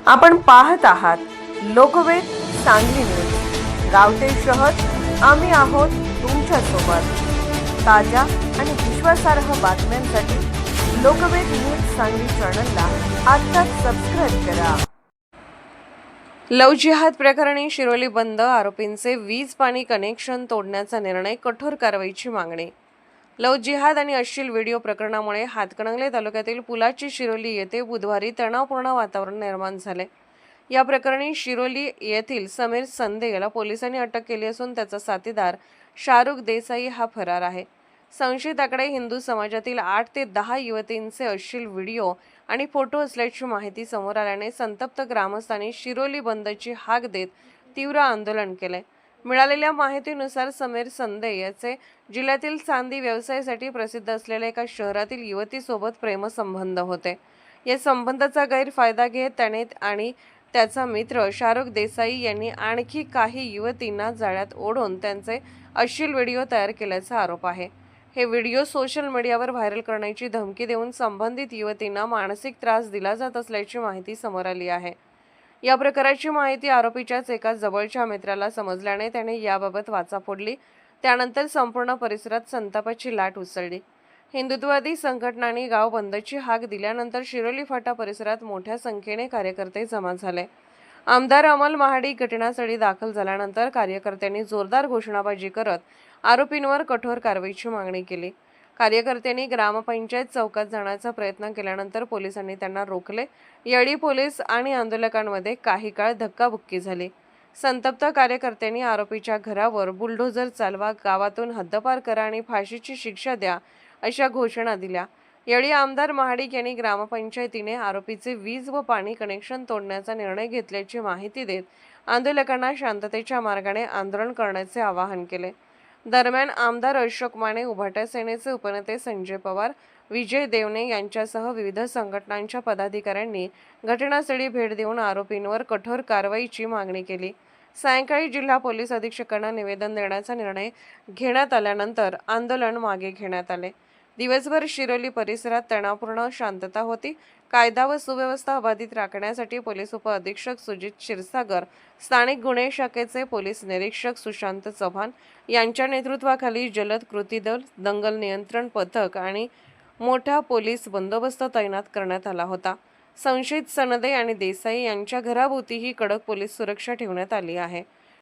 आपण पाहत आहात लोकवेद सांगली न्यूज। गावते शहर आम्ही आहोत तुमच्या सोबत। ताज्या आणि विश्वासार्ह बातम्यांसाठी लोकवेद न्यूज सांगली चॅनलला आत्ताच सबस्क्राइब करा। लव जिहाद प्रकरणी शिरोली बंद, आरोपींचे वीज पाणी कनेक्शन तोडण्याचा निर्णय, कठोर कारवाईची मागणी। लव जिहाद आणि अश्लील व्हिडिओ प्रकरणामुळे हातकणंगले तालुक्यातील पुलाची शिरोली येथे बुधवारी तणावपूर्ण वातावरण निर्माण झाले। या प्रकरणी शिरोली येथील समीर संदे याला पोलिसांनी अटक केली असून त्याचा साथीदार शाहरुख देसाई हा फरार आहे। संशयिताकडे हिंदू समाजातील 8 ते 10 युवतींचे अश्लील व्हिडिओ आणि फोटो असल्याची माहिती समोर आल्याने संतप्त ग्रामस्थांनी शिरोली बंदची हाक देत तीव्र आंदोलन केले। मिळालेल्या माहितीनुसार समीर संदे याचे जिल्ह्यातील चांदी व्यवसायासाठी प्रसिद्ध असलेल्या एका शहरातील युवतीसोबत प्रेमसंबंध होते। या संबंधाचा गैरफायदा घेत त्याने आणि त्याचा मित्र शाहरुख देसाई यांनी आणखी काही युवतींना जाळ्यात ओढून त्यांचे अश्लील व्हिडिओ तयार केल्याचा आरोप आहे। हे व्हिडिओ सोशल मीडियावर व्हायरल करण्याची धमकी देऊन संबंधित युवतींना मानसिक त्रास दिला जात असल्याची माहिती समोर आली आहे। या प्रकाराची माहिती आरोपीच्याच एका जवळच्या मित्राला समजल्याने त्याने याबाबत वाचा फोडली। त्यानंतर संपूर्ण परिसरात संतापाची लाट उसळली। हिंदुत्ववादी संघटनांनी गाव बंदची हाक दिल्यानंतर शिरोली फाटा परिसरात मोठ्या संख्येने कार्यकर्ते जमा झाले। आमदार अमल महाडिक घटनास्थळी दाखल झाल्यानंतर कार्यकर्त्यांनी जोरदार घोषणाबाजी करत आरोपींवर कठोर कारवाईची मागणी केली। कार्यकर्त्यांनी ग्रामपंचायत चौकात जाण्याचा प्रयत्न केल्यानंतर पोलिसांनी त्यांना रोखले। यावेळी पोलीस आणि आंदोलकांमध्ये काही काळ धक्काबुक्की झाली। संतप्त कार्यकर्त्यांनी आरोपीच्या घरावर बुलडोझर चालवा, गावातून हद्दपार करा आणि फाशीची शिक्षा द्या अशा घोषणा दिल्या। यावेळी आमदार महाडिक यांनी ग्रामपंचायतीने आरोपीचे वीज व पाणी कनेक्शन तोडण्याचा निर्णय घेतल्याची माहिती देत आंदोलकांना शांततेच्या मार्गाने आंदोलन करण्याचे आवाहन केले। दरम्यान आमदार अशोक माने, उभाटा सेनेचे उपनेते संजय पवार, विजय देवणे यांच्यासह विविध संघटनांच्या पदाधिकाऱ्यांनी घटनास्थळी भेट देऊन आरोपींवर कठोर कारवाईची मागणी केली। सायंकाळी जिल्हा पोलीस अधीक्षकांना निवेदन देण्याचा निर्णय घेण्यात आल्यानंतर आंदोलन मागे घेण्यात आले। दिवसभर शिरोली परिसरात तणावपूर्ण शांतता होती। कायदा व सुव्यवस्था अबाधित राखण्यासाठी पोलीस उपअधीक्षक सुजित क्षीरसागर, स्थानिक गुन्हे शाखेचे पोलीस निरीक्षक सुशांत चव्हाण यांच्या नेतृत्वाखाली जलद कृती दल, दंगल नियंत्रण पथक आणि मोठा पोलीस बंदोबस्त तैनात करण्यात आला होता। संशयित सनदे आणि देसाई यांच्या घराभोवतीही कडक पोलीस सुरक्षा ठेवण्यात आली आहे।